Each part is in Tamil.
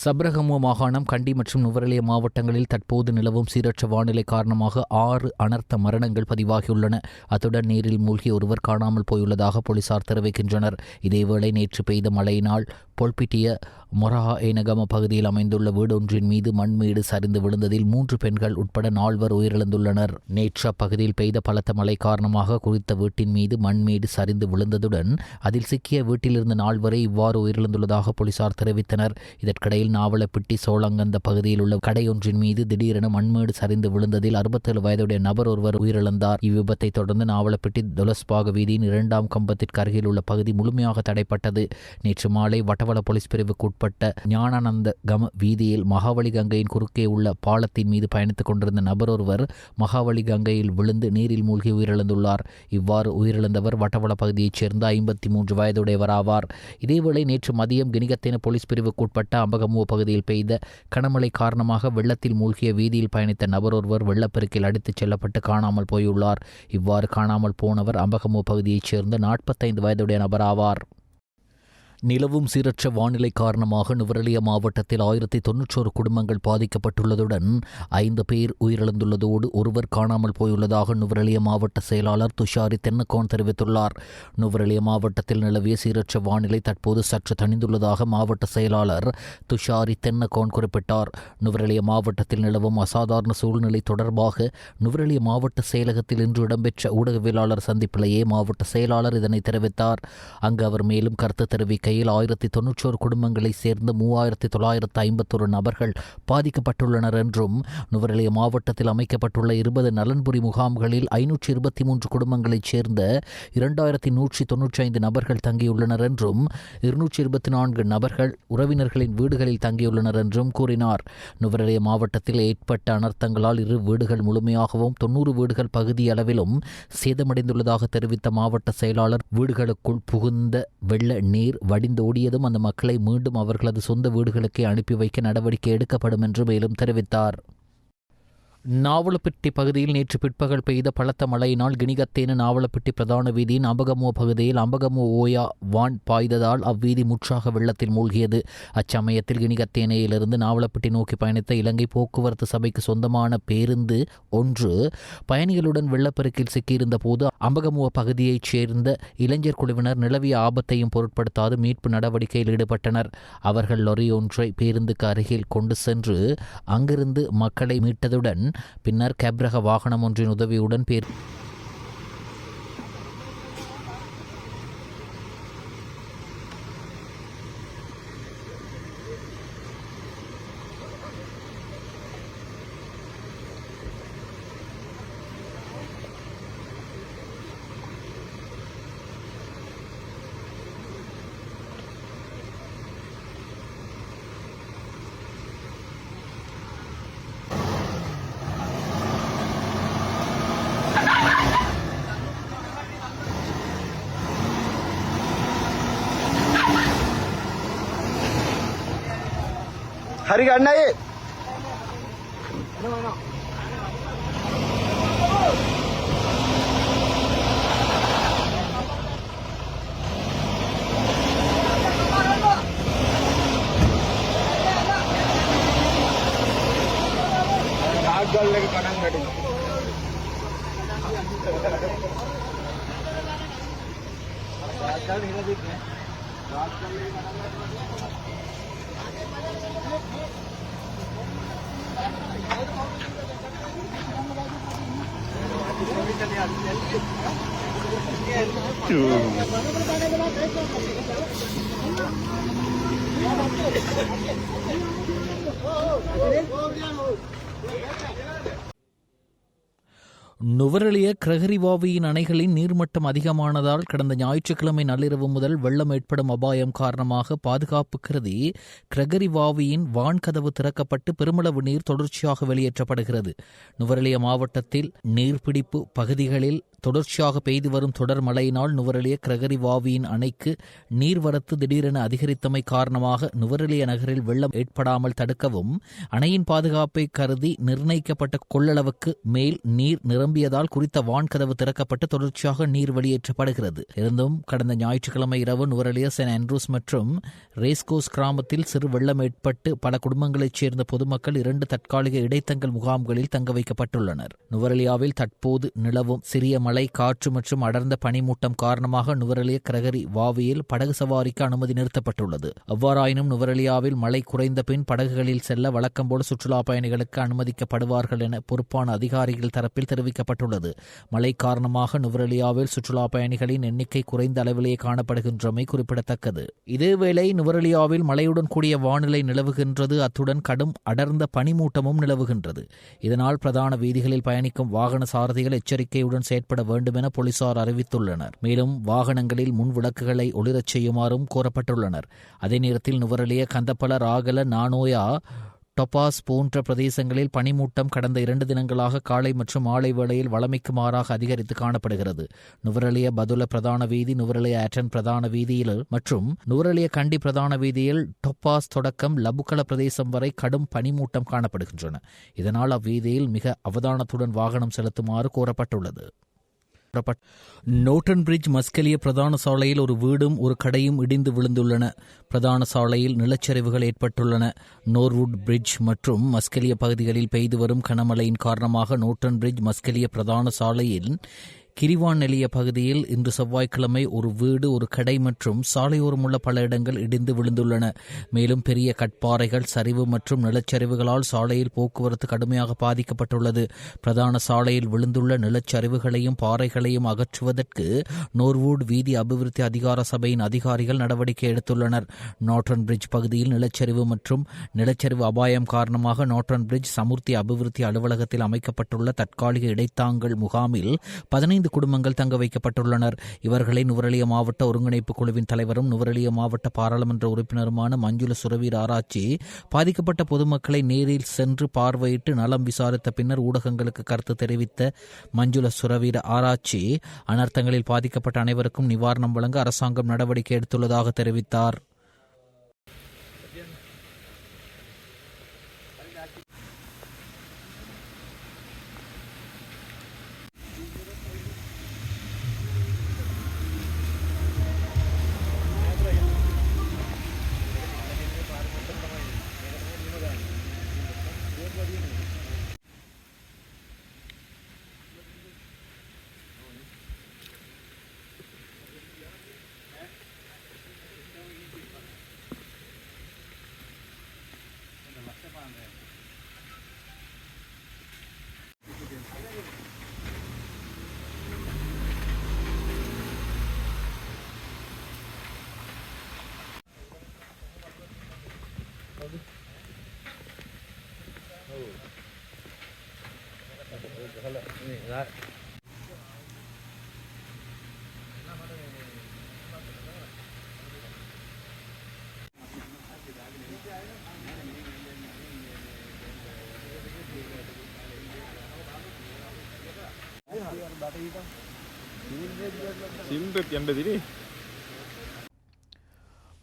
சப்ரகமுவ மாகாணம், கண்டி மற்றும் நுவரெலியா மாவட்டங்களில் தற்போது நிலவும் சீரற்ற வானிலை காரணமாக 6 அனர்த்த மரணங்கள் பதிவாகியுள்ளன. அத்துடன் நீரில் மூழ்கி ஒருவர் காணாமல் போயுள்ளதாக போலீசார் தெரிவிக்கின்றனர். இதேவேளை நேற்று பெய்த மழையினால் பொல்பிட்டிய மொரஹா ஏனகம பகுதியில் அமைந்துள்ள வீடொன்றின் மீது மண்மேடு சரிந்து விழுந்ததில் 3 பெண்கள் உட்பட 4 உயிரிழந்துள்ளனர். நேற்று அப்பகுதியில் பெய்த பலத்த மழை காரணமாக குறித்த வீட்டின் மீது மண்மேடு சரிந்து விழுந்ததுடன் அதில் சிக்கிய வீட்டிலிருந்து 4 இவ்வாறு உயிரிழந்துள்ளதாக போலீசார் தெரிவித்தனர். இதற்கிடையில் நாவலப்பிட்டி சோளங்கந்த பகுதியில் உள்ள கடையொன்றின் மீது திடீரென மண்மேடு சரிந்து விழுந்ததில் 67 வயதுடைய நபர் ஒருவர் உயிரிழந்தார். இவ்விபத்தை தொடர்ந்து நாவலப்பிட்டி தொலஸ்பாக வீதியின் 2ஆம் கம்பத்திற்கு அருகில் உள்ள பகுதி முழுமையாக தடைப்பட்டது. நேற்று மாலை வட்டவள போலீஸ் பிரிவுக்கு உட்பட்ட ஞானானந்த கம வீதியில் மகாவலி கங்கையின் குறுக்கே உள்ள பாலத்தின் மீது பயணித்துக் கொண்டிருந்த நபர் ஒருவர் மகாவலி கங்கையில் விழுந்து நீரில் மூழ்கி உயிரிழந்துள்ளார். இவ்வாறு உயிரிழந்தவர் வட்டவள பகுதியைச் சேர்ந்த 53 வயதுடையவர் ஆவார். இதேவேளை நேற்று மதியம் கினிகத்தேன போலீஸ் பிரிவுக்கு உட்பட்ட அம்பகமுவ பகுதியில் பெய்த கனமழை காரணமாக வெள்ளத்தில் மூழ்கிய வீதியில் பயணித்த நபர் ஒருவர் வெள்ளப்பெருக்கில் அடித்துச் செல்லப்பட்டு காணாமல் போயுள்ளார். இவ்வாறு காணாமல் போனவர் அம்பகமுவ பகுதியைச் சேர்ந்த 45 வயதுடைய நபர் ஆவார். நிலவும் சீரற்ற வானிலை காரணமாக நுவரெலியா மாவட்டத்தில் 1091 குடும்பங்கள் பாதிக்கப்பட்டுள்ளதுடன் 5 பேர் உயிரிழந்துள்ளதோடு ஒருவர் காணாமல் போயுள்ளதாக நுவரெலியா மாவட்ட செயலாளர் துஷாரி தென்னகோன் தெரிவித்துள்ளார். நுவரெலியா மாவட்டத்தில் நிலவிய சீரற்ற வானிலை தற்போது சற்று தணிந்துள்ளதாக மாவட்ட செயலாளர் துஷாரி தென்னகோன் குறிப்பிட்டார். நுவரெலியா மாவட்டத்தில் நிலவும் அசாதாரண சூழ்நிலை தொடர்பாக நுவரெலியா மாவட்ட செயலகத்தில் இன்று இடம்பெற்ற ஊடகவியலாளர் சந்திப்பிலேயே மாவட்ட செயலாளர் இதனை தெரிவித்தார். அங்கு அவர் மேலும் கருத்து தெரிவிக்க 1091 குடும்பங்களைச் சேர்ந்த 3951 நபர்கள் பாதிக்கப்பட்டுள்ளனர் என்றும் நுவரெலியா மாவட்டத்தில் அமைக்கப்பட்டுள்ள 20 நலன்புரி முகாம்களில் 523 குடும்பங்களைச் சேர்ந்த 2195 நபர்கள் தங்கியுள்ளனர் என்றும் 224 நபர்கள் உறவினர்களின் வீடுகளில் தங்கியுள்ளனர் என்றும் கூறினார். நுவரெலியா மாவட்டத்தில் ஏற்பட்ட அனர்த்தங்களால் 2 வீடுகள் முழுமையாகவும் 90 வீடுகள் பகுதி அளவிலும் சேதமடைந்துள்ளதாக தெரிவித்த மாவட்ட செயலாளர், வீடுகளுக்குள் புகுந்த வெள்ள நீர் வடிந்தோடியதும் அந்த மக்களை மீண்டும் அவர்களது சொந்த வீடுகளுக்கே அனுப்பி வைக்க நடவடிக்கை எடுக்கப்படும் என்று மேலும் தெரிவித்தார். நாவலப்பிட்டி பகுதியில் நேற்று பிற்பகல் பெய்த பலத்த மழையினால் கினிகத்தேன நாவலப்பிட்டி பிரதான வீதியின் அம்பகமுவ பகுதியில் அம்பகமுவ ஓயா வான் பாய்ந்ததால் அவ்வீதி முற்றாக வெள்ளத்தில் மூழ்கியது. அச்சமயத்தில் கினிகத்தேனையிலிருந்து நாவலப்பிட்டி நோக்கி பயணித்த இலங்கை போக்குவரத்து சபைக்கு சொந்தமான பேருந்து ஒன்று பயணிகளுடன் வெள்ளப்பெருக்கில் சிக்கியிருந்த போது அம்பகமுவ பகுதியைச் சேர்ந்த இளைஞர் குழுவினர் நிலவிய ஆபத்தையும் பொருட்படுத்தாது மீட்பு நடவடிக்கையில் ஈடுபட்டனர். அவர்கள் லொரி ஒன்றை பேருந்துக்கு அருகில் கொண்டு சென்று அங்கிருந்து மக்களை மீட்டதுடன் பின்னர் கேப்ரக வாகனம் ஒன்றின் உதவியுடன் हरी गाड़ी ना ये நுவரெலியா கிரகரிவாவியின் அணைகளின் நீர்மட்டம் அதிகமானதால் கடந்த ஞாயிற்றுக்கிழமை நள்ளிரவு முதல் வெள்ளம் ஏற்படும் அபாயம் காரணமாக பாதுகாப்பு கருதி கிரகரிவாவியின் வான்கதவு திறக்கப்பட்டு பெருமளவு நீர் தொடர்ச்சியாக வெளியேற்றப்படுகிறது. நுவரெலியா மாவட்டத்தில் நீர்பிடிப்பு பகுதிகளில் தொடர்ச்சியாக பெய்து வரும் தொடர் மழையினால் நுவரெலிய கிரகரி வாவியின் அணைக்கு நீர்வரத்து திடீரென அதிகரித்தமை காரணமாக நுவரெலிய நகரில் வெள்ளம் ஏற்படாமல் தடுக்கவும் அணையின் பாதுகாப்பை கருதி நிர்ணயிக்கப்பட்ட கொள்ளளவுக்கு மேல் நீர் நிரம்பியதால் குறித்த வான்கதவு திறக்கப்பட்டு தொடர்ச்சியாக நீர் வெளியேற்றப்படுகிறது. இருந்தும் கடந்த ஞாயிற்றுக்கிழமை இரவு நுவரெலிய சென்ட் ஆண்ட்ரூஸ் மற்றும் ரேஸ்கோஸ் கிராமத்தில் சிறு வெள்ளம் ஏற்பட்டு பல குடும்பங்களைச் சேர்ந்த பொதுமக்கள் 2 தற்காலிக இடைத்தங்கல் முகாம்களில் தங்க வைக்கப்பட்டுள்ளனர். நுவரெலியாவில் தற்போது நிலவும் சிறிய மழை, காற்று மற்றும் அடர்ந்த பனிமூட்டம் காரணமாக நுவரெலிய கிரகரி வாவியில் படகு சவாரிக்கு அனுமதி நிறுத்தப்பட்டுள்ளது. அவ்வாறாயினும் நுவரெலியாவில் மழை குறைந்த பின் படகுகளில் செல்ல வழக்கம்போடு சுற்றுலா பயணிகளுக்கு அனுமதிக்கப்படுவார்கள் என பொறுப்பான அதிகாரிகள் தரப்பில் தெரிவிக்கப்பட்டுள்ளது. மழை காரணமாக நுவரெலியாவில் சுற்றுலா பயணிகளின் எண்ணிக்கை குறைந்த அளவிலேயே காணப்படுகின்றமை குறிப்பிடத்தக்கது. இதேவேளை நுவரெலியாவில் மழையுடன் கூடிய வானிலை நிலவுகின்றது. அத்துடன் கடும் அடர்ந்த பனிமூட்டமும் நிலவுகின்றது. இதனால் பிரதான வீதிகளில் பயணிக்கும் வாகன சாரதிகள் எச்சரிக்கையுடன் செயற்பட வேண்டும் என போலீசார் அறிவித்துள்ளனர். மேலும் வாகனங்களில் முன் விளக்குகளை ஒளிரச் செய்யுமாறும் கோரப்பட்டுள்ளனர். அதே நேரத்தில் நுவரெலிய, கந்தப்பல, ராகல, நானோயா, டொபாஸ் போன்ற பிரதேசங்களில் பனிமூட்டம் கடந்த 2 தினங்களாக காலை மற்றும் மாலை வேளையில் வழமைக்கு மாறாக அதிகரித்து காணப்படுகிறது. நுவரெலிய பதுல பிரதான வீதி, நுவரெலிய ஆட்டன் பிரதான வீதியில் மற்றும் நுவரெலிய கண்டி பிரதான வீதியில் டொபாஸ் தொடக்கம் லபுக்கல பிரதேசம் வரை கடும் பனிமூட்டம் காணப்படுகின்றன. இதனால் அவ்வீதியில் மிக அவதானத்துடன் வாகனம் செலுத்துமாறு கோரப்பட்டுள்ளது. நோட்டன் பிரிட்ஜ் மஸ்கெலிய பிரதான சாலையில் ஒரு வீடும் ஒரு கடையும் இடிந்து விழுந்துள்ளன. பிரதான சாலையில் நிலச்சரிவுகள் ஏற்பட்டுள்ளன. நோர்வுட் பிரிட்ஜ் மற்றும் மஸ்கெலிய பகுதிகளில் பெய்து வரும் கனமழையின் காரணமாக நோட்டன் பிரிட்ஜ் மஸ்கெலிய பிரதான சாலையில் கிரிவான் நெலிய பகுதியில் இன்று செவ்வாய்க்கிழமை ஒரு வீடு, ஒரு கடை மற்றும் சாலையோரமுள்ள பல இடங்கள் இடிந்து விழுந்துள்ளன. மேலும் பெரிய கட்பாறைகள், சரிவு மற்றும் நிலச்சரிவுகளால் சாலையில் போக்குவரத்து கடுமையாக பாதிக்கப்பட்டுள்ளது. பிரதான சாலையில் விழுந்துள்ள நிலச்சரிவுகளையும் பாறைகளையும் அகற்றுவதற்கு நோர்வுட் வீதி அபிவிருத்தி அதிகார சபையின் அதிகாரிகள் நடவடிக்கை எடுத்துள்ளனர். நார்டன் பிரிட்ஜ் பகுதியில் நிலச்சரிவு மற்றும் நிலச்சரிவு அபாயம் காரணமாக நார்டன் பிரிட்ஜ் சமுர்த்தி அபிவிருத்தி அலுவலகத்தில் அமைக்கப்பட்டுள்ள தற்காலிக இடைத்தாங்கல் முகாமில் 15 குடும்பங்கள் தங்க வைக்கப்பட்டுள்ளனர். இவர்களை நுவரெலிய மாவட்ட ஒருங்கிணைப்பு குழுவின் தலைவரும் நுவரெலிய மாவட்ட பாராளுமன்ற உறுப்பினருமான மஞ்சுள சுரவீர ஆராய்ச்சி பாதிக்கப்பட்ட பொதுமக்களை நேரில் சென்று பார்வையிட்டு நலம் விசாரித்த பின்னர் ஊடகங்களுக்கு கருத்து தெரிவித்த மஞ்சுள சுரவீர ஆராய்ச்சி அனர்த்தங்களில் பாதிக்கப்பட்ட அனைவருக்கும் நிவாரணம் வழங்க அரசாங்கம் நடவடிக்கை எடுத்துள்ளதாக தெரிவித்தார்.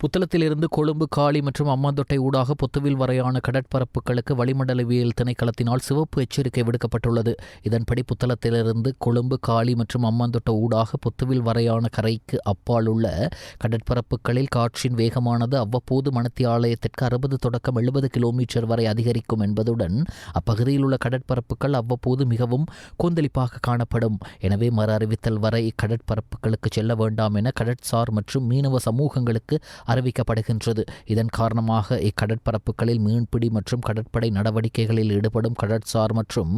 புத்தளத்திலிருந்து கொழும்பு, காலி மற்றும் அம்மாந்தோட்டை ஊடாக பொத்துவில் வரையான கடற்பரப்புகளுக்கு வளிமண்டலவியல் திணைக்களத்தினால் சிவப்பு எச்சரிக்கை விடுக்கப்பட்டுள்ளது. இதன்படி புத்தளத்திலிருந்து கொழும்பு, காலி மற்றும் அம்மாந்தோட்டை ஊடாக பொத்துவில் வரையான கரைக்கு அப்பால் உள்ள கடற்பரப்புகளில் காற்றின் வேகமானது அவ்வப்போது மணித்தியாலயத்திற்கு 60 தொடக்கம் 70 கிலோமீட்டர் வரை அதிகரிக்கும் என்பதுடன் அப்பகுதியில் உள்ள கடற்பரப்புகள் அவ்வப்போது மிகவும் கொந்தளிப்பாக காணப்படும். எனவே மறு அறிவித்தல் வரை இக்கடற்பரப்புகளுக்கு செல்ல வேண்டாம் என கடற்சார் மற்றும் மீனவ சமூகங்களுக்கு அறிவிக்கப்படுகின்றது. இதன் காரணமாக இக்கடற்பரப்புகளில் மீன்பிடி மற்றும் கடற்படை நடவடிக்கைகளில் ஈடுபடும் கடற்சார் மற்றும்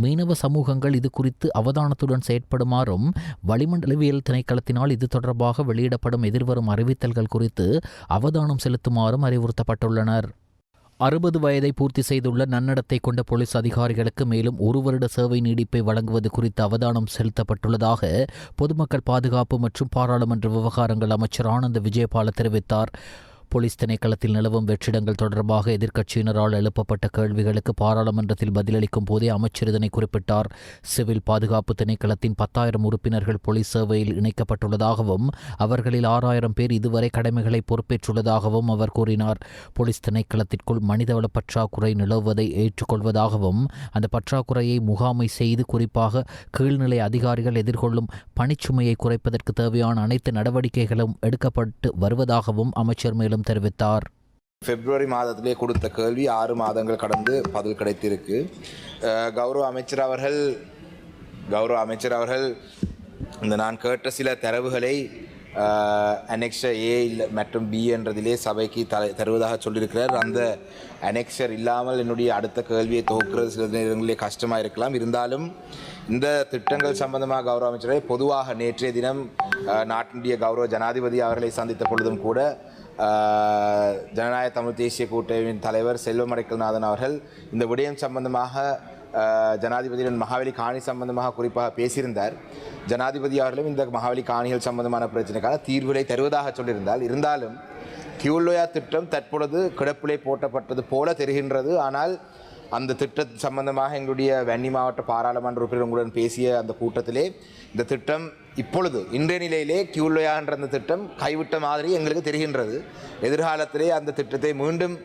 மீனவ சமூகங்கள் இது குறித்து அவதானத்துடன் செயற்படுமாறும் வளிமண்டலவியல் திணைக்களத்தினால் இது தொடர்பாக வெளியிடப்படும் எதிர்வரும் அறிவித்தல்கள் குறித்து அவதானம் செலுத்துமாறும் அறிவுறுத்தப்பட்டுள்ளனர். 60 வயதை பூர்த்தி செய்துள்ள நன்னடத்தை கொண்ட போலீஸ் அதிகாரிகளுக்கு மேலும் 1 வருட சேவை நீடிப்பை வழங்குவது குறித்து அவதானம் செலுத்தப்பட்டுள்ளதாக பொதுமக்கள் பாதுகாப்பு மற்றும் பாராளுமன்ற விவகாரங்கள் அமைச்சர் ஆனந்த விஜயபால தெரிவித்தார். போலீஸ் திணைக்களத்தில் நிலவும் வெற்றிடங்கள் தொடர்பாக எதிர்க்கட்சியினரால் எழுப்பப்பட்ட கேள்விகளுக்கு பாராளுமன்றத்தில் பதிலளிக்கும் போதே அமைச்சர் இதனை குறிப்பிட்டார். சிவில் பாதுகாப்பு திணைக்களத்தின் 10,000 உறுப்பினர்கள் போலீஸ் சேவையில் இணைக்கப்பட்டுள்ளதாகவும் அவர்களில் 6,000 பேர் இதுவரை கடமைகளை பொறுப்பேற்றுள்ளதாகவும் அவர் கூறினார். போலீஸ் திணைக்களத்திற்குள் மனிதவள பற்றாக்குறை நிலவுவதை ஏற்றுக்கொள்வதாகவும் அந்த பற்றாக்குறையை முகாமை செய்து குறிப்பாக கீழ்நிலை அதிகாரிகள் எதிர்கொள்ளும் பணிச்சுமையை குறைப்பதற்கு தேவையான அனைத்து நடவடிக்கைகளும் எடுக்கப்பட்டு வருவதாகவும் அமைச்சர் மேலும் தெரிவித்தார். பிப்ரவரி மாதத்திலே கொடுத்த கேள்வி 6 மாதங்கள் கடந்து பதில் கிடைத்திருக்கு. கௌரவ அமைச்சர் அவர்கள் இந்த நான் கேட்ட சில தரவுகளை அனெக்சர் ஏ மற்றும் பி என்றதிலே சபைக்கு தருவதாக சொல்லியிருக்கிறார். அந்த அனெக்சர் இல்லாமல் என்னுடைய அடுத்த கேள்வியை தொகுக்கிறது சில நேரங்களிலே கஷ்டமாக இருக்கலாம். இருந்தாலும் இந்த திட்டங்கள் சம்பந்தமாக கௌரவ அமைச்சரை பொதுவாக நேற்றைய தினம் நாட்டினுடைய கௌரவ ஜனாதிபதி அவர்களை சந்தித்த பொழுதும் கூட ஜனநாயக தமிழ் தேசிய கூட்டமைப்பின் தலைவர் செல்வம் அடைக்கல்நாதன் அவர்கள் இந்த விடயம் சம்பந்தமாக ஜனாதிபதியுடன் மகாவலி காணி சம்பந்தமாக குறிப்பாக பேசியிருந்தார். ஜனாதிபதி அவர்களும் இந்த மகாவலி காணிகள் சம்பந்தமான பிரச்சனைக்கான தீர்வுகளை தருவதாக இருந்தாலும் கியூலோயா திட்டம் தற்பொழுது கிடப்பிலே போட்டப்பட்டது போல தெரிகின்றது. ஆனால் அந்த திட்ட சம்பந்தமாக எங்களுடைய வன்னி மாவட்ட பாராளுமன்ற உறுப்பினர்களுடன் பேசிய அந்த கூட்டத்திலே இந்த திட்டம் இப்பொழுது இன்றைய நிலையிலே கியூலோயா என்ற அந்த திட்டம் கைவிட்ட மாதிரி எங்களுக்கு தெரிகின்றது. எதிர்காலத்திலே அந்த திட்டத்தை மீண்டும்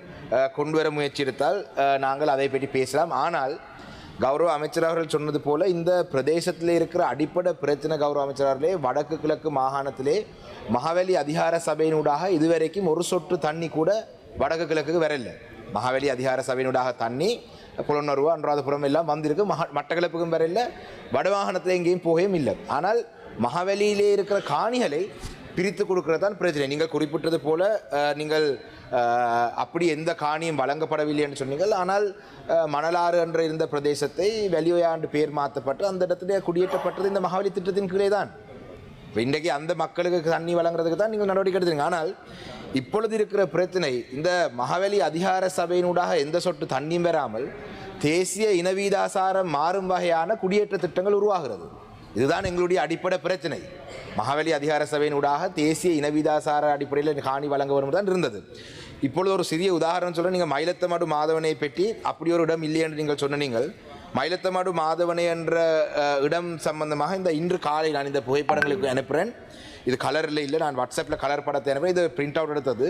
கொண்டு வர முயற்சி எடுத்தால் நாங்கள் அதை பற்றி பேசலாம். ஆனால் கௌரவ அமைச்சர் அவர்கள் சொன்னது போல இந்த பிரதேசத்திலே இருக்கிற அடிப்படை பிரச்சனை கௌரவ அமைச்சர் அவர்களே வடக்கு கிழக்கு மாகாணத்திலே மகாவலி அதிகார சபையினூடாக இதுவரைக்கும் ஒரு சொட்டு தண்ணி கூட வடக்கு கிழக்குக்கு வரல. மகாவலி அதிகார சபையினூடாக தண்ணி புலனருவா அனுராதபுரம் எல்லாம் வந்திருக்கு. மட்டக்களப்புக்கும் வரையில் வடமாகாணத்தில் எங்கேயும் போகவும் இல்லை. ஆனால் மகாவலியிலே இருக்கிற காணிகளை பிரித்து கொடுக்கிறது தான் பிரச்சனை. நீங்கள் குறிப்பிட்டது போல நீங்கள் அப்படி எந்த காணியும் வழங்கப்படவில்லை என்று சொன்னீர்கள். ஆனால் மணலாறு என்ற இருந்த பிரதேசத்தை வெளியோயாண்டு பேர் மாற்றப்பட்டு அந்த இடத்துல குடியேற்றப்பட்டது இந்த மகாவலி திட்டத்தின் கீழே தான். இப்போ இன்றைக்கு அந்த மக்களுக்கு தண்ணி வழங்குறதுக்கு தான் நீங்கள் நடவடிக்கை எடுத்துங்க. ஆனால் இப்பொழுது இருக்கிற பிரச்சனை இந்த மகாவலி அதிகார சபையினூடாக எந்த சொட்டு தண்ணியும் பெறாமல் தேசிய இனவீதாசாரம் மாறும் வகையான குடியேற்ற திட்டங்கள் உருவாகிறது. இதுதான் எங்களுடைய அடிப்படை பிரச்சனை. மகாவலி அதிகார சபையினூடாக தேசிய இனவீதாசார அடிப்படையில் காணி வழங்க வரும் தான் இருந்தது. இப்பொழுது ஒரு சிறிய உதாரணம் சொல்ல, நீங்கள் மயிலத்தமடு மாதவனை பற்றி அப்படி ஒரு இடம் இல்லை என்று நீங்கள் சொன்ன நீங்கள் மயிலத்தமடு மாதவனை என்ற இடம் சம்பந்தமாக இன்று காலை நான் இந்த புகைப்படங்களுக்கு அனுப்புகிறேன். இது கலரில் இல்லை, நான் வாட்ஸ்அப்பில் கலர் படத்தை அனுப்புகிறேன். இது பிரிண்ட் அவுட் எடுத்தது.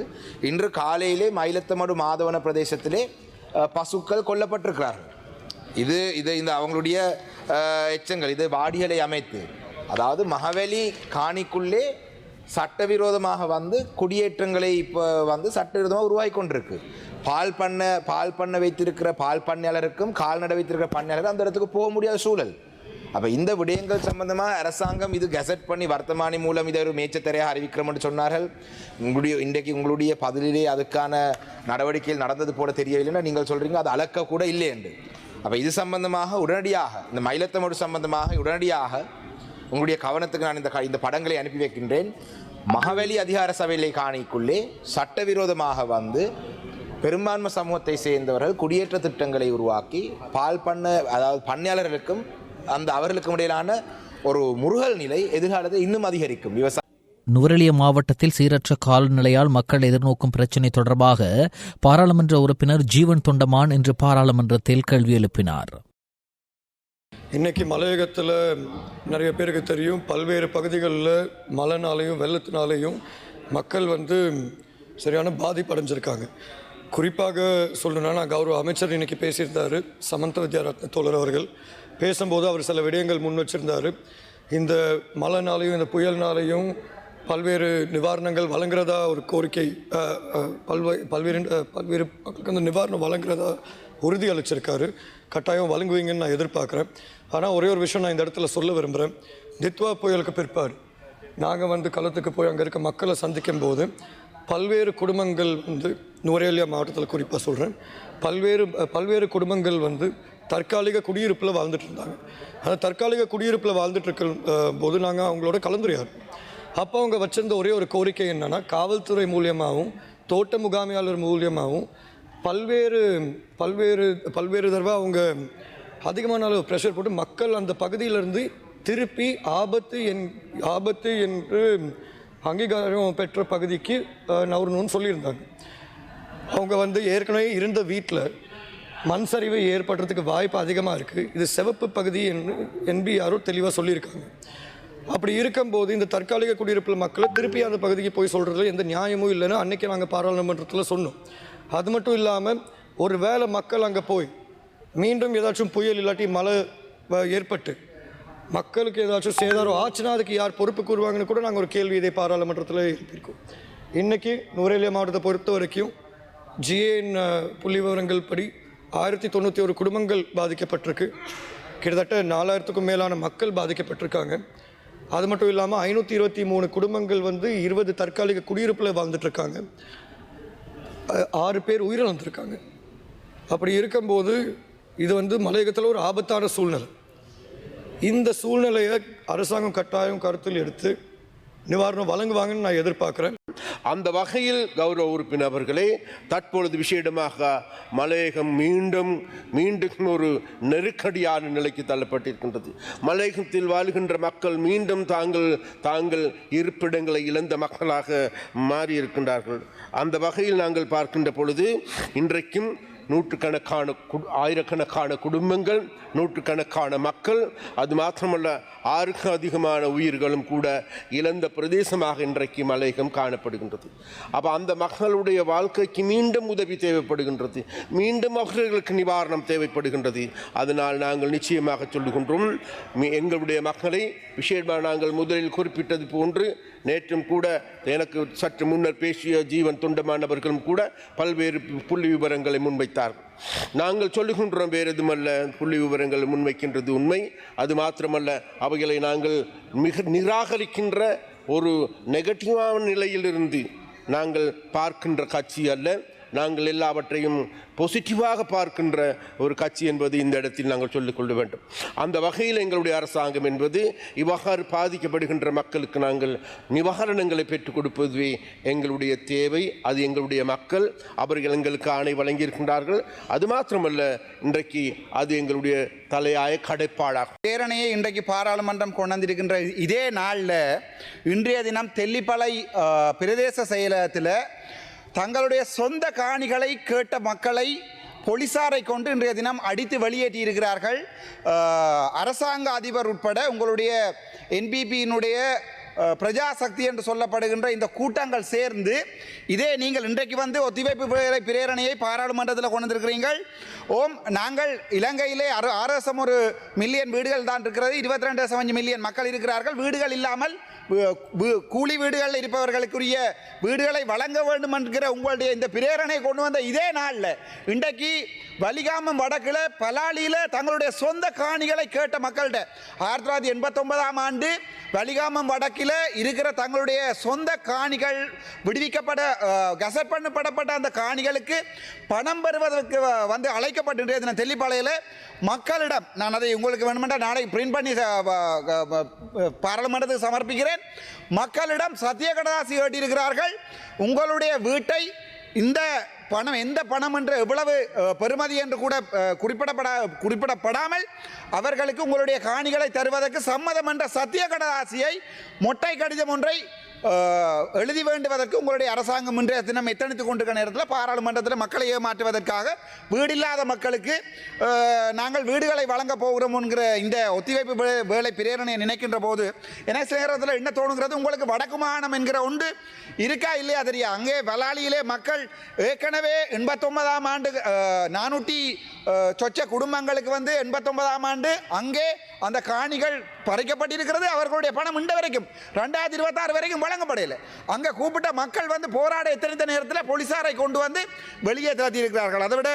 இன்று காலையிலே மயிலத்தமடு மாதவன பிரதேசத்திலே பசுக்கள் கொல்லப்பட்டிருக்கிறார்கள். இந்த அவங்களுடைய எச்சங்கள் இது வாடிகளை அமைத்து, அதாவது மகாவலி காணிக்குள்ளே சட்டவிரோதமாக வந்து குடியேற்றங்களை இப்போ வந்து சட்டவிரோதமாக உருவாகி கொண்டிருக்கு. பால் பண்ண வைத்திருக்கிற பால் பண்ணையாளருக்கும் கால்நடை வைத்திருக்கிற பண்ணையாளருக்கும் அந்த இடத்துக்கு போக முடியாத சூழல். அப்போ இந்த விடயங்கள் சம்பந்தமாக அரசாங்கம் இது கெசட் பண்ணி வர்த்தமானி மூலம் இதை ஒரு மேய்ச்சத்தரையாக அறிவிக்கிறோம் என்று சொன்னார்கள். இன்றைக்கு உங்களுடைய பதிலிலே அதுக்கான நடவடிக்கைகள் நடந்தது போல தெரியவில்லைன்னா நீங்கள் சொல்கிறீங்க அது அளக்க கூட இல்லை என்று. அப்போ இது சம்பந்தமாக உடனடியாக இந்த மயிலத்தமடு சம்பந்தமாக உடனடியாக உங்களுடைய கவனத்துக்கு நான் இந்த படங்களை அனுப்பி வைக்கின்றேன். மகாவலி அதிகார சபையிலே காணிக்குள்ளே சட்டவிரோதமாக வந்து பெரும்பான்மை சமூகத்தை சேர்ந்தவர்கள் குடியேற்ற திட்டங்களை உருவாக்கி அதாவது பண்ணையாளர்களுக்கும் அவர்களுக்கும் இடையிலான ஒரு முருகல் நிலை எதிர்காலத்தில் இன்னும் அதிகரிக்கும். நுவரெலியா மாவட்டத்தில் சீரற்ற காலநிலையால் மக்கள் எதிர்நோக்கும் பிரச்சினை தொடர்பாக பாராளுமன்ற உறுப்பினர் ஜீவன் தொண்டமான் இன்று பாராளுமன்றத்தில் கேள்வி எழுப்பினார். இன்றைக்கி மலையகத்தில் நிறைய பேருக்கு தெரியும், பல்வேறு பகுதிகளில் மழைனாலையும் வெள்ளத்தினாலேயும் மக்கள் சரியான பாதிப்படைஞ்சிருக்காங்க. குறிப்பாக சொல்லணும்னா கௌரவ அமைச்சர் இன்றைக்கி பேசியிருந்தார். சமந்த வித்யாரத்ன தோழர் அவர்கள் பேசும்போது அவர் சில விடயங்கள் முன் வச்சிருந்தார். இந்த மழைனாலையும் இந்த புயல்னாலையும் பல்வேறு நிவாரணங்கள் வழங்குறதா ஒரு கோரிக்கை, பல்வேறு மக்களுக்கு அந்த நிவாரணம் வழங்குறதா உறுதி அளிச்சிருக்காரு. கட்டாயம் வழங்குவீங்கன்னு நான் எதிர்பார்க்குறேன். ஆனால் ஒரே ஒரு விஷயம் நான் இந்த இடத்துல சொல்ல விரும்புகிறேன். தித்வா புயலுக்கு பிற்பாடு நாங்கள் களத்துக்கு போய் அங்கே இருக்க மக்களை சந்திக்கும் போது பல்வேறு குடும்பங்கள் நுவரெலியா மாவட்டத்தில் குறிப்பாக சொல்கிறேன், பல்வேறு குடும்பங்கள் தற்காலிக குடியிருப்பில் வாழ்ந்துட்டு இருந்தாங்க. அந்த தற்காலிக குடியிருப்பில் வாழ்ந்துட்டு இருக்க போது நாங்கள் அவங்களோட கலந்துரையாடுறோம். அப்போ அவங்க வச்சிருந்த ஒரே ஒரு கோரிக்கை என்னென்னா, காவல்துறை மூலியமாகவும் தோட்ட முகாமையாளர் மூலியமாகவும் பல்வேறு தடவை அவங்க அதிகமான அளவு ப்ரெஷர் போட்டு மக்கள் அந்த பகுதியிலேருந்து திருப்பி ஆபத்து என்று அங்கீகாரம் பெற்ற பகுதிக்கு நவரணும்னு சொல்லியிருந்தாங்க. அவங்க வந்து ஏற்கனவே இருந்த வீட்டில் மண் சரிவு ஏற்படுறதுக்கு வாய்ப்பு அதிகமாக இருக்குது. இது சிவப்பு பகுதி என்பிஆரோ தெளிவாக சொல்லியிருக்காங்க. அப்படி இருக்கும்போது இந்த தற்காலிக குடியிருப்பில் மக்களை திருப்பி அந்த பகுதிக்கு போய் சொல்கிறதுல எந்த நியாயமும் இல்லைன்னு அன்றைக்கி நாங்கள் பாராளுமன்றத்தில் சொன்னோம். அது மட்டும் இல்லாமல் ஒரு வேளை மக்கள் அங்கே போய் மீண்டும் ஏதாச்சும் புயல் இல்லாட்டி மழை ஏற்பட்டு மக்களுக்கு ஏதாச்சும் சேதாரம் ஆச்சுன்னா அதுக்கு யார் பொறுப்பு கூறுவாங்கன்னு கூட நாங்கள் ஒரு கேள்வி இதே பாராளுமன்றத்தில் எழுப்பியிருக்கோம். இன்றைக்கி நுவரெலியா மாவட்டத்தை பொறுத்த வரைக்கும் ஜிஏன் புள்ளி விவரங்கள் படி 1091 குடும்பங்கள் பாதிக்கப்பட்டிருக்கு. கிட்டத்தட்ட 4000க்கும் மேலான மக்கள் பாதிக்கப்பட்டிருக்காங்க. அது மட்டும் இல்லாமல் 523 குடும்பங்கள் வந்து 20 தற்காலிக குடியிருப்பில் வாழ்ந்துட்டுருக்காங்க. 6 பேர் உயிரிழந்திருக்காங்க. அப்படி இருக்கும்போது இது வந்து மலையகத்தில் ஒரு ஆபத்தான சூழ்நிலை. இந்த சூழ்நிலையை அரசாங்கம் கட்டாயம் கருத்தில் எடுத்து நிவாரணம் வழங்குவாங்கன்னு நான் எதிர்பார்க்குறேன். அந்த வகையில் கௌரவ உறுப்பினர்களே, தற்பொழுது விசேடமாக மலையகம் மீண்டும் ஒரு நெருக்கடியான நிலைக்கு தள்ளப்பட்டிருக்கின்றது. மலையகத்தில் வாழ்கின்ற மக்கள் மீண்டும் தாங்கள் இருப்பிடங்களை இழந்த மக்களாக மாறியிருக்கின்றார்கள். அந்த வகையில் நாங்கள் பார்க்கின்ற பொழுது இன்றைக்கும் நூற்றுக்கணக்கான ஆயிரக்கணக்கான குடும்பங்கள், நூற்றுக்கணக்கான மக்கள், அது மாத்திரமல்ல 6க்கு அதிகமான உயிர்களும் கூட இழந்த பிரதேசமாக இன்றைக்கு மலையகம் காணப்படுகின்றது. அப்போ அந்த மக்களுடைய வாழ்க்கைக்கு மீண்டும் உதவி தேவைப்படுகின்றது, மீண்டும் அவர்களுக்கு நிவாரணம் தேவைப்படுகின்றது. அதனால் நாங்கள் நிச்சயமாக சொல்லுகின்றோம், எங்களுடைய மக்களை விசேஷமாக நாங்கள் முதலில் குறிப்பிட்டது போன்று நேற்றும் கூட எனக்கு சற்று முன்னர் பேசிய ஜீவன் தொண்டமானவர்களும் கூட பல்வேறு புள்ளி விவரங்களை முன்வைத்தார்கள். நாங்கள் சொல்லுகின்றோம், வேறு எதுமல்ல, புள்ளி விவரங்கள் முன்வைக்கின்றது உண்மை. அது மாத்திரமல்ல, அவைகளை நாங்கள் மிக நிராகரிக்கின்ற ஒரு நெகட்டிவான நிலையிலிருந்து நாங்கள் பார்க்கின்ற கட்சி அல்ல. நாங்கள் எல்லாவற்றையும் பாசிட்டிவாக பார்க்கின்ற ஒரு கட்சி என்பது இந்த இடத்தில் நாங்கள் சொல்லிக்கொள்ள வேண்டும். அந்த வகையில் எங்களுடைய அரசாங்கம் என்பது இவ்வாறு பாதிக்கப்படுகின்ற மக்களுக்கு நாங்கள் நிவாரணங்களை பெற்றுக் கொடுப்பதுவே எங்களுடைய தேவை. அது எங்களுடைய மக்கள், அவர்கள் எங்களுக்கு ஆணை வழங்கியிருக்கின்றார்கள். அது மாத்திரமல்ல, இன்றைக்கு அது எங்களுடைய தலையாய கடைப்பாடாகும். பேரணியை இன்றைக்கு பாராளுமன்றம் கொண்டிருக்கின்ற இதே நாளில் இன்றைய தினம் தெல்லிப்பளை பிரதேச செயலகத்தில் தங்களுடைய சொந்த காணிகளை கேட்ட மக்களை போலீசாரை கொண்டு இன்றைய தினம் அடித்து வெளியேற்றியிருக்கிறார்கள். அரசாங்க அதிபர் உட்பட உங்களுடைய என்பிபியினுடைய பிரஜாசக்தி என்று சொல்லப்படுகின்ற இந்த கூட்டங்கள் சேர்ந்து இதே நீங்கள் இன்றைக்கு வந்து ஒத்திவைப்பு பிரேரணையை பாராளுமன்றத்தில் கொண்டு வந்திருக்கிறீர்கள். நாங்கள் இலங்கையிலே 6.1 வீடுகள் தான் இருக்கிறது, 22.5 மில்லியன் மக்கள் இருக்கிறார்கள். வீடுகள் இல்லாமல் கூலி வீடுகளில் இருப்பவர்களுக்குரிய வீடுகளை வழங்க வேண்டும் என்கிற உங்களுடைய இந்த பிரேரணை கொண்டு வந்த இதே நாளில் இன்றைக்கு வலிகாமம் வடக்கில் பலாலியில் தங்களுடைய சொந்த காணிகளை கேட்ட மக்கள்கிட்ட 1989ஆம் ஆண்டு வலிகாமம் வடக்கில் இருக்கிற தங்களுடைய சொந்த காணிகள் விடுவிக்கப்பட கசட் பண்ணப்படப்பட்ட அந்த காணிகளுக்கு பணம் பெறுவதற்கு வந்து அழைக்கப்பட்டு தெல்லிப்பாளையில் மக்களிடம், நான் அதை உங்களுக்கு வேணுமென்றால் நாளை பிரிண்ட் பண்ணி பாராளுமன்றத்துக்கு சமர்ப்பிக்கிறேன், மக்களிடம் சத்திய கடதாசி கேட்டிருக்கிறார்கள். உங்களுடைய வீட்டை இந்த பணம் எந்த பணம் என்று எவ்வளவு பெறுமதி என்று கூட குறிப்பிடப்படாமல் அவர்களுக்கு உங்களுடைய காணிகளை தருவதற்கு சம்மதம் என்ற சத்திய கடதாசியை மொட்டை கடிதம் ஒன்றை எழுதி வேண்டுவதற்கு உங்களுடைய அரசாங்கம் இன்றைய தினம் எத்தனித்துக் கொண்டிருக்கிற நேரத்தில் பாராளுமன்றத்தில் மக்களை ஏமாற்றுவதற்காக வீடில்லாத மக்களுக்கு நாங்கள் வீடுகளை வழங்கப் போகிறோம் என்கிற இந்த ஒத்திவைப்பு வேலை பிரேரணையை நினைக்கின்ற போது எனக்கு சில நேரத்தில் என்ன தோணுகிறது, உங்களுக்கு வடக்கு மாகாணம் என்கிற ஒன்று இருக்கா இல்லையா தெரியா? அங்கே வலாலியிலே மக்கள் ஏற்கனவே 89ஆம் ஆண்டு 400 சொச்ச குடும்பங்களுக்கு வந்து 89ஆம் ஆண்டு அங்கே அந்த காணிகள் பறிக்கப்பட்டிருக்கிறது. அவர்களுடைய பணம் இன்று வரைக்கும் 2026 வரைக்கும் வழங்கப்படலை. அங்கே கூப்பிட்ட மக்கள் வந்து போராட எத்தனை நேரத்தில் போலீசாரை கொண்டு வந்து வெளியே திரட்டியிருக்கிறார்கள். அதை விட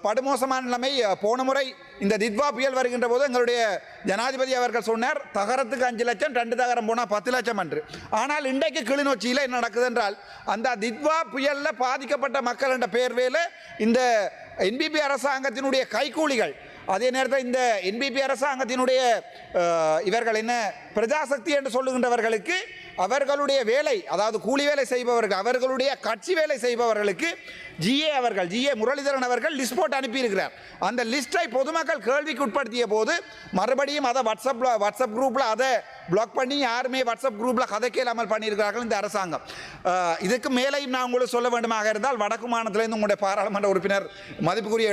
படுமோசமான நிலைமை போன முறை இந்த தித்வா புயல் வருகின்ற போது எங்களுடைய ஜனாதிபதி அவர்கள் சொன்னார், தகரத்துக்கு 5 லட்சம், 2 தகரம் போனால் 10 லட்சம் என்று. ஆனால் இன்றைக்கு கிளிநொச்சியில் என்ன நடக்குது என்றால், அந்த தித்வா புயலில் பாதிக்கப்பட்ட மக்கள் என்ற பேர்வேல இந்த என்பிபி அரசாங்கத்தினுடைய கைக்கூலிகள், அதே நேரத்தில் இந்த என்பிபி அரசாங்கத்தினுடைய இவர்கள் என்ன பிரஜாசக்தி என்று சொல்லுகின்றவர்களுக்கு அவர்களுடைய வேலை, அதாவது கூலி வேலை செய்பவர்கள், அவர்களுடைய கட்சி வேலை செய்பவர்களுக்கு ஜிஏ முரளிதரன் அவர்கள் லிஸ்ட் போட்டு அனுப்பியிருக்கிறார். அந்த லிஸ்ட்டை பொதுமக்கள் கேள்விக்கு உட்படுத்திய போது மறுபடியும் அதை வாட்ஸ்அப் குரூப்பில் அதை பிளாக் பண்ணி யாருமே வாட்ஸ்அப் குரூப்பில் கதைக்க இல்லாமல் பண்ணியிருக்கிறார்கள் இந்த அரசாங்கம். இதுக்கு மேலேயும் நான் உங்களுக்கு சொல்ல வேண்டுமாக இருந்தால் வடக்கு மாநிலத்திலிருந்து உங்களுடைய பாராளுமன்ற உறுப்பினர் மதிப்புக்குரிய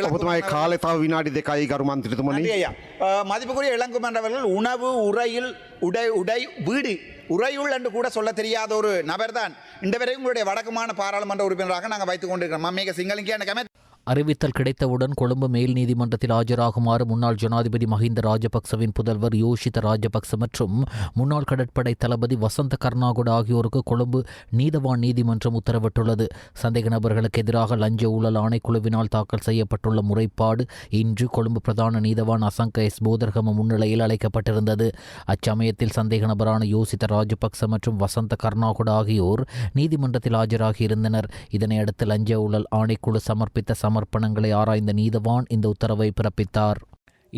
மதிப்புக்குரிய இளங்குமரன் அவர்கள் உணவு உடை வீடு உறையுள் என்று கூட சொல்ல தெரியாத ஒரு நபர் தான் இந்த வரையும் உங்களுடைய வடக்குமான பாராளுமன்ற உறுப்பினராக நாங்கள் வைத்துக் கொண்டிருக்கிறோம். மம்மிக சிங்களிங்க அறிவித்தல் கிடைத்தவுடன் கொழும்பு மேல் நீதிமன்றத்தில் ஆஜராகுமாறு முன்னாள் ஜனாதிபதி மஹிந்த ராஜபக்சவின் புதல்வர் யோஷித ராஜபக்ச மற்றும் முன்னாள் கடற்படை தளபதி வசந்த கர்நாகுட ஆகியோருக்கு கொழும்பு நீதவான் நீதிமன்றம் உத்தரவிட்டுள்ளது. சந்தேக நபர்களுக்கு எதிராக லஞ்ச ஊழல் ஆணைக்குழுவினால் தாக்கல் செய்யப்பட்டுள்ள முறைப்பாடு இன்று கொழும்பு பிரதான நீதவான் அசங்க எஸ் போதர்கம முன்னிலையில் அழைக்கப்பட்டிருந்தது. அச்சமயத்தில் சந்தேக நபரான யோசித்த ராஜபக்ச மற்றும் வசந்த கர்நாகுட ஆகியோர் நீதிமன்றத்தில் ஆஜராகியிருந்தனர். இதனையடுத்து லஞ்ச ஊழல் ஆணைக்குழு சமர்ப்பித்த சமர்ப்பணங்களை ஆராய்ந்த நீதவான் இந்த உத்தரவை பிறப்பித்தார்.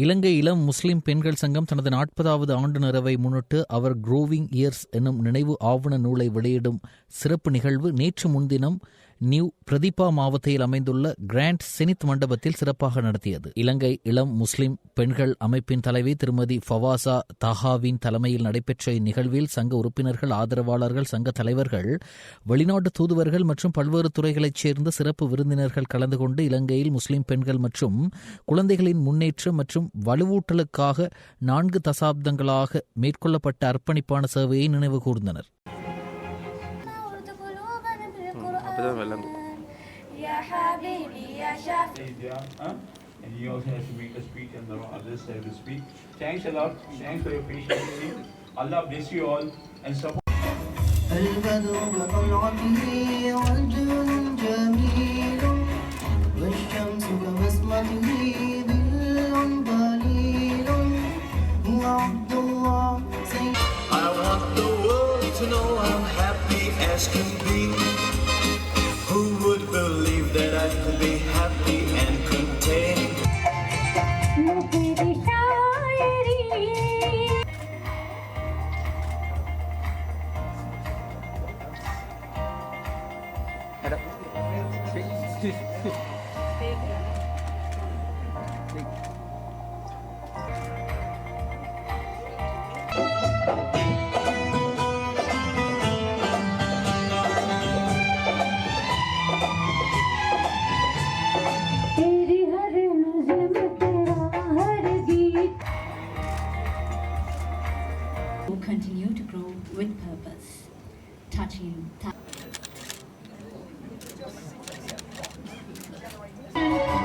இலங்கை இளம் முஸ்லிம் பெண்கள் சங்கம் தனது 40வது ஆண்டு நிறைவை முன்னிட்டு அவர் க்ரோவிங் இயர்ஸ் என்னும் நினைவு ஆவண நூலை வெளியிடும் சிறப்பு நிகழ்வு நேற்று முன்தினம் நியூ பிரதீபா மாவட்டத்தில் அமைந்துள்ள கிராண்ட் செனித் மண்டபத்தில் சிறப்பாக நடத்தியது. இலங்கை இளம் முஸ்லிம் பெண்கள் அமைப்பின் தலைவி திருமதி ஃபவாசா தஹாவின் தலைமையில் நடைபெற்ற இந்நிகழ்வில் சங்க உறுப்பினர்கள், ஆதரவாளர்கள், சங்க தலைவர்கள், வெளிநாட்டு தூதுவர்கள் மற்றும் பல்வேறு துறைகளைச் சேர்ந்த சிறப்பு விருந்தினர்கள் கலந்து கொண்டு இலங்கையில் முஸ்லிம் பெண்கள் மற்றும் குழந்தைகளின் முன்னேற்றம் மற்றும் வலுவூட்டலுக்காக 4 தசாப்தங்களாக மேற்கொள்ளப்பட்ட அர்ப்பணிப்பான சேவையை நினைவு கூர்ந்தனர். And you also have to make a speech and the others have to speak. Thanks a lot. Thanks for your patience. Allah bless you all and support. البدر كطلعته والجن جميل والشمس كبسمته ظل ظليل هو عبد الله سيد. I want the world to know I'm happy as can be. Who would believe that I could be happy and content? Continue to grow with purpose, touching.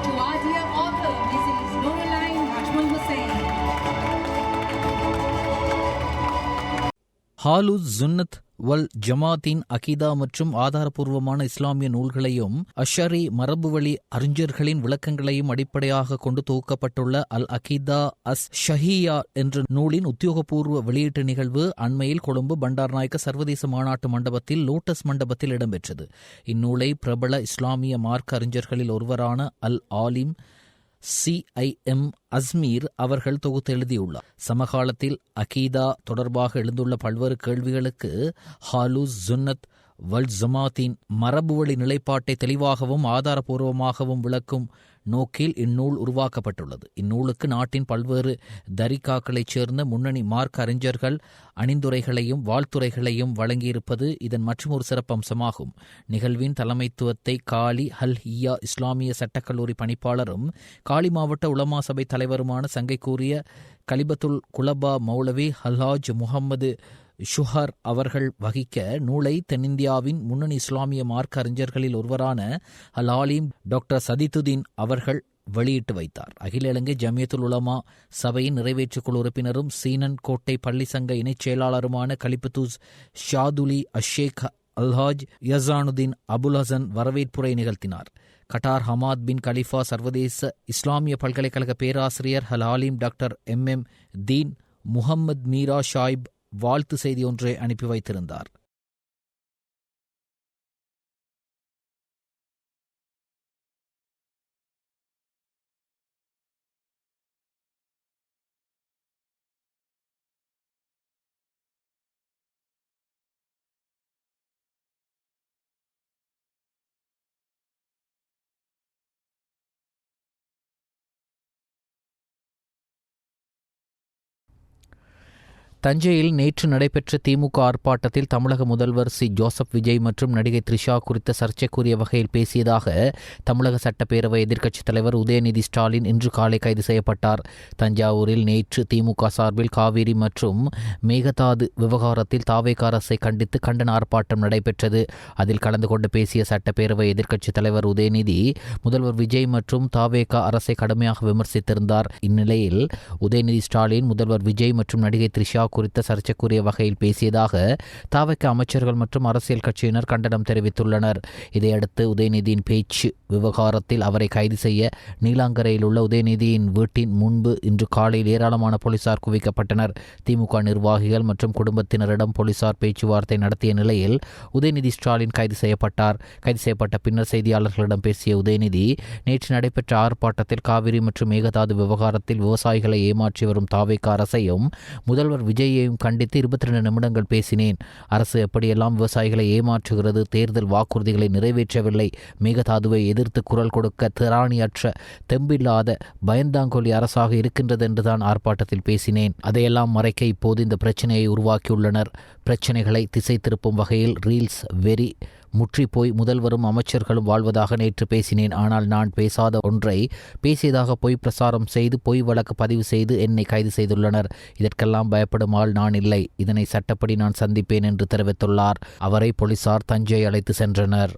To our dear author, Mrs. Noraline Rajmal Hussain. ஹாலுஸ் சுன்னத் வல் ஜமாத்தின் அகீதா மற்றும் ஆதாரபூர்வமான இஸ்லாமிய நூல்களையும் அஷரி மரபுவழி அறிஞர்களின் விளக்கங்களையும் அடிப்படையாக கொண்டு தொகுக்கப்பட்டுள்ள அல் அகீதா அஸ் ஷஹியா என்ற நூலின் உத்தியோகபூர்வ வெளியீட்டு நிகழ்வு அண்மையில் கொழும்பு பண்டார்நாயக்க சர்வதேச மாநாட்டு மண்டபத்தில் லோட்டஸ் மண்டபத்தில் இடம்பெற்றது. இந்நூலை பிரபல இஸ்லாமிய மார்க்க அறிஞர்களில் ஒருவரான அல் ஆலிம் CIM அஸ்மீர் அவர்கள் தொகுத்து எழுதியுள்ளார். சமகாலத்தில் அகீதா தொடர்பாக எழுந்துள்ள பல்வேறு கேள்விகளுக்கு ஹாலுஸ் சுன்னத் வல் ஜமாத்தின் மரபுவழி நிலைப்பாட்டை தெளிவாகவும் ஆதாரபூர்வமாகவும் விளக்கும் நோக்கில் இந்நூல் உருவாக்கப்பட்டுள்ளது. இந்நூலுக்கு நாட்டின் பல்வேறு தரிகாக்களைச் சேர்ந்த முன்னணி மார்க்க அறிஞர்கள் அணிந்துரைகளையும் வாழ்த்துரைகளையும் வழங்கியிருப்பது இதன் மற்றொரு சிறப்பம்சமாகும். நிகழ்வின் தலைமைத்துவத்தை காலி ஹல் ஹியா இஸ்லாமிய சட்டக்கல்லூரி பணிப்பாளரும் காலி மாவட்ட உலமா சபை தலைவருமான சங்கைக்குரிய கலிபத்துல் குலபா மௌலவி ஹல்ஹாஜ் முகம்மது ஷுஹர் அவர்கள் வகிக்க நூலை தென்னிந்தியாவின் முன்னணி இஸ்லாமிய மார்க்க அறிஞர்களில் ஒருவரான அல் ஆலிம் டாக்டர் சதிதுதீன் அவர்கள் வெளியிட்டு வைத்தார். அகில இலங்கை ஜமியத்துல் உலமா சபையின் நிறைவேற்றுக்குழு உறுப்பினரும் சீனன் கோட்டை பள்ளி சங்க இணைச் செயலாளருமான கலிபத்துஸ் ஷாதுலி அஷேக் அல்ஹாஜ் யசானுதீன் அபுல் ஹசன் வரவேற்புரை நிகழ்த்தினார். கட்டார் ஹமாத் பின் கலிஃபா சர்வதேச இஸ்லாமிய பல்கலைக்கழக பேராசிரியர் அல் ஆலிம் டாக்டர் MM தீன் முகம்மது மீரா ஷாயிப் வாழ்த்து செய்தி ஒன்றை அனுப்பி வைத்திருந்தார். தஞ்சையில் நேற்று நடைபெற்ற திமுக ஆர்ப்பாட்டத்தில் தமிழக முதல்வர் ஜோசப் விஜய் மற்றும் நடிகை த்ரிஷா குறித்த சர்ச்சைக்குரிய வகையில் பேசியதாக தமிழக சட்டப்பேரவை எதிர்க்கட்சித் தலைவர் உதயநிதி ஸ்டாலின் இன்று காலை கைது செய்யப்பட்டார். தஞ்சாவூரில் நேற்று திமுக சார்பில் காவிரி மற்றும் மேகதாது விவகாரத்தில் தாவேக அரசை கண்டித்து கண்டன ஆர்ப்பாட்டம் நடைபெற்றது. அதில் கலந்து கொண்டு பேசிய சட்டப்பேரவை எதிர்க்கட்சித் தலைவர் உதயநிதி முதல்வர் விஜய் மற்றும் தாவேக அரசை கடுமையாக விமர்சித்திருந்தார். இந்நிலையில் உதயநிதி ஸ்டாலின் முதல்வர் விஜய் மற்றும் நடிகை த்ரிஷா குறித்த சர்ச்சைக்குரிய வகையில் பேசியதாக தாவேக அமைச்சர்கள் மற்றும் அரசியல் கட்சியினர் கண்டனம் தெரிவித்துள்ளனர். இதையடுத்து உதயநிதியின் பேச்சு விவகாரத்தில் அவரை கைது செய்ய நீலாங்கரையில் உள்ள உதயநிதியின் வீட்டின் முன்பு இன்று காலையில் ஏராளமான போலீசார் குவிக்கப்பட்டனர். திமுக நிர்வாகிகள் மற்றும் குடும்பத்தினரிடம் போலீசார் பேச்சுவார்த்தை நடத்திய நிலையில் உதயநிதி ஸ்டாலின் கைது செய்யப்பட்டார். கைது செய்யப்பட்ட பின்னர் செய்தியாளர்களிடம் பேசிய உதயநிதி நேற்று நடைபெற்ற ஆர்ப்பாட்டத்தில் காவிரி மற்றும் மேகதாது விவகாரத்தில் விவசாயிகளை ஏமாற்றி வரும் தாவேக அரசையும் முதல்வர் விஜயையும் கண்டித்து 22 நிமிடங்கள் பேசினேன். அரசு எப்படியெல்லாம் விவசாயிகளை ஏமாற்றுகிறது, தேர்தல் வாக்குறுதிகளை நிறைவேற்றவில்லை, மேகதாதுவை எதிர்த்து குரல் கொடுக்க திராணியற்ற தெம்பில்லாத பயந்தாங்கொலி அரசாக இருக்கின்றது என்றுதான் ஆர்ப்பாட்டத்தில் பேசினேன். அதையெல்லாம் மறைக்க இப்போது இந்த பிரச்சனையை உருவாக்கியுள்ளனர். பிரச்சனைகளை திசை திருப்பும் வகையில் ரீல்ஸ் வெறி முற்றிப்போய் முதல்வரும் அமைச்சர்களும் வாழ்வதாக நேற்று பேசினேன். ஆனால் நான் பேசாத ஒன்றை பேசியதாக பொய் பிரசாரம் செய்து பொய் வழக்கு பதிவு செய்து என்னை கைது செய்துள்ளனர். இதற்கெல்லாம் பயப்படும் ஆள் நான் இல்லை. இதனை சட்டப்படி நான் சந்திப்பேன் என்று தெரிவித்துள்ளார். அவரை போலீசார் தஞ்சை அழைத்து சென்றனர்.